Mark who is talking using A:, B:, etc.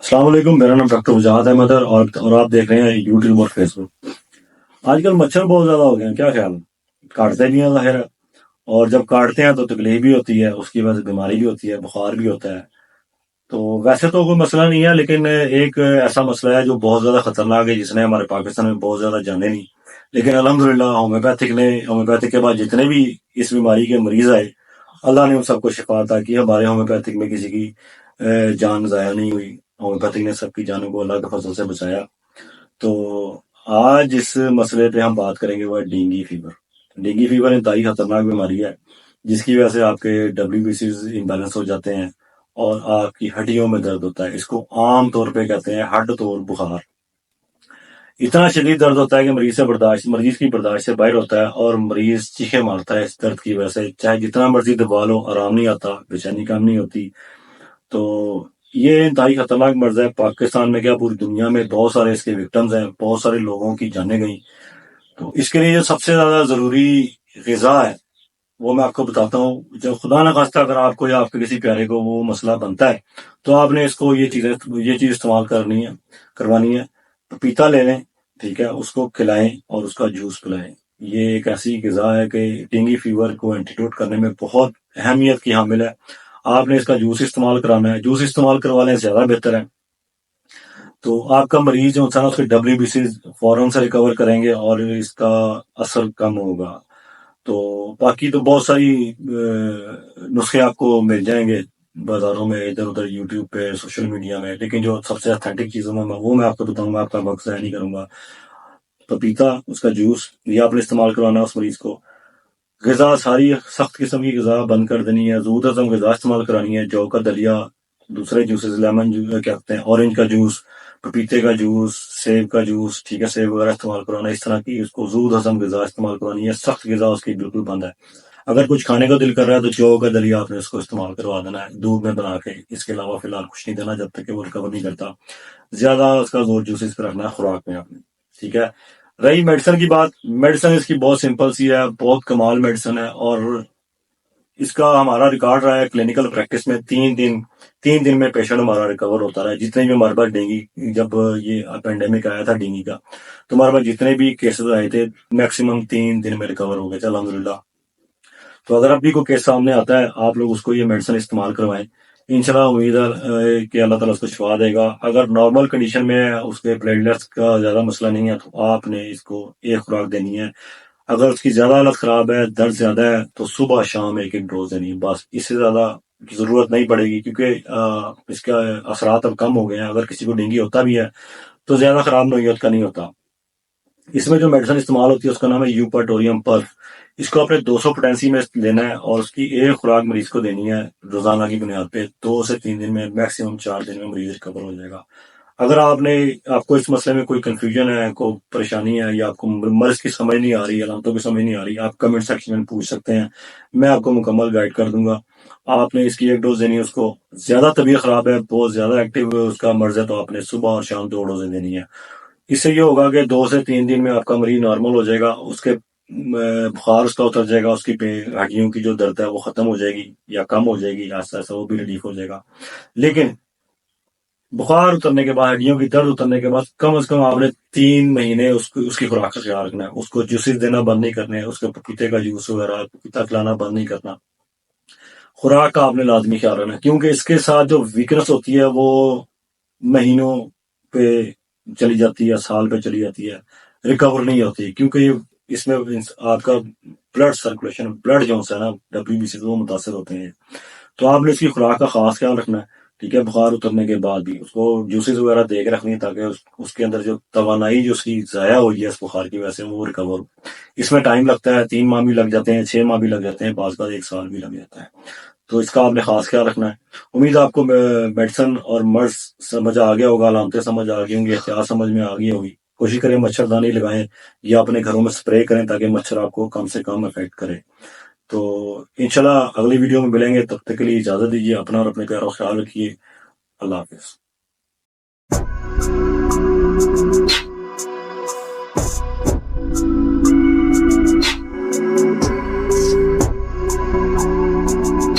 A: السلام علیکم، میرا نام ڈاکٹر وجاہت احمد ہے اور آپ دیکھ رہے ہیں یوٹیوب اور فیس بک۔ آج کل مچھر بہت زیادہ ہو گئے ہیں، کیا خیال ہے؟ کاٹتے نہیں ہیں ظاہر ہے، اور جب کاٹتے ہیں تو تکلیف بھی ہوتی ہے، اس کی وجہ سے بیماری بھی ہوتی ہے، بخار بھی ہوتا ہے۔ تو ویسے تو کوئی مسئلہ نہیں ہے، لیکن ایک ایسا مسئلہ ہے جو بہت زیادہ خطرناک ہے، جس نے ہمارے پاکستان میں بہت زیادہ جانے نہیں، لیکن الحمدللہ ہومیوپیتھک کے بعد جتنے بھی اس بیماری کے مریض آئے، اللہ نے ان سب کو شفا عطا کی۔ ہمارے ہومیوپیتھک میں کسی کی جان ضائع نہیں ہوئی، ہومیوپیتھک نے سب کی جانوں کو اللہ کے فضل سے بچایا۔ تو آج اس مسئلے پہ ہم بات کریں گے، وہ ہے ڈینگی فیور۔ ڈینگی فیور انتہائی خطرناک بیماری ہے، جس کی وجہ سے آپ کے WBCs امبیلنس ہو جاتے ہیں اور آپ کی ہڈیوں میں درد ہوتا ہے۔ اس کو عام طور پہ کہتے ہیں ہڈ توڑ بخار۔ اتنا شدید درد ہوتا ہے کہ مریض کی برداشت سے باہر ہوتا ہے، اور مریض چیخے مارتا ہے اس درد کی وجہ سے، چاہے جتنا مرضی دبا لو آرام نہیں آتا، بے چینی کم نہیں ہوتی۔ تو یہ انتہائی خطرناک مرض ہے۔ پاکستان میں کیا پوری دنیا میں بہت سارے اس کے وکٹمز ہیں، بہت سارے لوگوں کی جانیں گئیں۔ تو اس کے لیے جو سب سے زیادہ ضروری غذا ہے وہ میں آپ کو بتاتا ہوں۔ جب خدا نخواستہ اگر آپ کو یا آپ کے کسی پیارے کو وہ مسئلہ بنتا ہے، تو آپ نے اس کو یہ چیز استعمال کروانی ہے۔ پپیتا لے لیں، ٹھیک ہے، اس کو کھلائیں اور اس کا جوس پلائیں۔ یہ ایک ایسی غذا ہے کہ ڈینگی فیور کو اینٹیڈوٹ کرنے میں بہت اہمیت کی حامل ہے۔ آپ نے اس کا جوس استعمال کرانا ہے، جوس استعمال کروا لیں زیادہ بہتر ہے۔ تو آپ کا مریض جو انسان اس کے WBC فوراً سے ریکور کریں گے اور اس کا اثر کم ہوگا۔ تو باقی تو بہت ساری نسخے آپ کو مل جائیں گے بازاروں میں، ادھر ادھر یوٹیوب پہ، سوشل میڈیا میں، لیکن جو سب سے اتھینٹک چیزوں میں وہ میں آپ کو بتاؤں گا، آپ کا وقت ضائع نہیں کروں گا۔ پپیتا، اس کا جوس، یہ آپ نے استعمال کروانا ہے اس مریض کو۔ غذا ساری سخت قسم کی غذا بند کر دینی ہے، زود ہضم غذا استعمال کرانی ہے، جو کا دلیا، دوسرے جوسز، لیمن جوس کیا کہتے ہیں، اورنج کا جوس، پپیتے کا جوس، سیب کا جوس، ٹھیک ہے، سیب وغیرہ استعمال کروانا ہے۔ اس طرح کی اس کو زود ہضم غذا استعمال کرانی ہے، سخت غذا اس کی بالکل بند ہے۔ اگر کچھ کھانے کا دل کر رہا ہے تو جو کا دلیا آپ نے اس کو استعمال کروا دینا ہے دودھ میں بنا کے۔ اس کے علاوہ فی الحال کچھ نہیں دینا جب تک کہ وہ ریکور نہیں کرتا۔ زیادہ اس کا زور جوسز پہ رکھنا ہے خوراک میں آپ نے، ٹھیک ہے۔ رہی میڈیسن کی بات، میڈیسن اس کی بہت سمپل سی ہے، بہت کمال میڈیسن ہے، اور اس کا ہمارا ریکارڈ رہا ہے کلینکل پریکٹس میں 3 دن میں پیشنٹ ہمارا ریکور ہوتا رہا ہے۔ جتنے بھی ہمارے پاس ڈینگی، جب یہ پینڈیمک آیا تھا ڈینگی کا، تو ہمارے پاس جتنے بھی کیسز آئے تھے میکسیمم 3 دن میں ریکور ہو گئے تھے الحمدللہ۔ تو اگر اب بھی کوئی کیس سامنے آتا ہے، آپ لوگ اس کو یہ میڈیسن استعمال کروائیں، انشاءاللہ امید ہے کہ اللہ تعالیٰ اس کو شفا دے گا۔ اگر نارمل کنڈیشن میں اس کے پلیٹلیٹس کا زیادہ مسئلہ نہیں ہے تو آپ نے اس کو ایک خوراک دینی ہے۔ اگر اس کی زیادہ حالت خراب ہے، درد زیادہ ہے، تو صبح شام ایک ڈوز دینی ہے، بس اس سے زیادہ کی ضرورت نہیں پڑے گی، کیونکہ اس کا اثرات اب کم ہو گئے ہیں۔ اگر کسی کو ڈینگی ہوتا بھی ہے تو زیادہ خراب نوعیت کا نہیں ہوتا۔ اس میں جو میڈیسن استعمال ہوتی ہے اس کا نام ہے یوپرٹوریم پرف۔ اس کو آپ نے 200 پوٹینسی میں لینا ہے، اور اس کی ایک خوراک مریض کو دینی ہے روزانہ کی بنیاد پہ۔ 2 سے 3 دن میں، میکسیمم 4 دن میں مریض ریکور ہو جائے گا۔ اگر آپ کو اس مسئلے میں کوئی کنفیوژن ہے، کوئی پریشانی ہے، یا آپ کو مرض کی سمجھ نہیں آ رہی، علامتوں کی سمجھ نہیں آ رہی، آپ کمنٹ سیکشن میں پوچھ سکتے ہیں، میں آپ کو مکمل گائیڈ کر دوں گا۔ آپ نے اس کی ایک ڈوز دینی ہے اس کو۔ زیادہ طبیعت خراب ہے، بہت زیادہ ایکٹیو اس کا مرض ہے، تو آپ نے صبح اور شام 2 ڈوزیں دینی ہے۔ اس سے یہ ہوگا کہ 2 سے 3 دن میں آپ کا مریض نارمل ہو جائے گا، اس کے بخار اس کا اتر جائے گا، اس کی ہڈیوں کی جو درد ہے وہ ختم ہو جائے گی یا کم ہو جائے گی، آہستہ آہستہ وہ بھی ریلیف ہو جائے گا۔ لیکن بخار اترنے کے بعد، ہڈیوں کی درد اترنے کے بعد، کم از کم آپ نے 3 مہینے اس کی خوراک کا خیال رکھنا ہے۔ اس کو جوسز دینا بند نہیں کرنے، اس کو پپیتے کا جوس وغیرہ پپیتا کھلانا بند نہیں کرنا۔ خوراک کا آپ نے لازمی خیال رکھنا ہے، کیونکہ اس کے ساتھ جو ویکنس ہوتی ہے وہ مہینوں پہ چلی جاتی ہے، سال پہ چلی جاتی ہے، ریکور نہیں ہوتی، کیونکہ اس میں آپ کا بلڈ سرکولیشن، بلڈ جو ہے نا WBC سے وہ متاثر ہوتے ہیں۔ تو آپ نے اس کی خوراک کا خاص خیال رکھنا ہے، ٹھیک ہے۔ بخار اترنے کے بعد بھی اس کو جوسز وغیرہ دے کے رکھنی ہے، تاکہ اس کے اندر جو توانائی جو اس کی ضائع ہوئی ہے اس بخار کی وجہ سے وہ ریکور ہو۔ اس میں ٹائم لگتا ہے، 3 ماہ بھی لگ جاتے ہیں، 6 ماہ بھی لگ جاتے ہیں، بعض کا 1 سال بھی لگ جاتا ہے۔ تو اس کا آپ نے خاص خیال رکھنا ہے۔ امید آپ کو میڈیسن اور مرض سمجھ آ گیا ہوگا، علامتیں سمجھ آ گئی ہوں گی، احتیاط سمجھ میں آ گئی ہوگی۔ کوشش کریں مچھردانی لگائیں یا اپنے گھروں میں سپرے کریں تاکہ مچھر آپ کو کم سے کم افیکٹ کرے۔ تو انشاءاللہ اگلی ویڈیو میں ملیں گے، تب تک کے لیے اجازت دیجیے، اپنا اور اپنے پیاروں کا خیال رکھیے۔ اللہ حافظ۔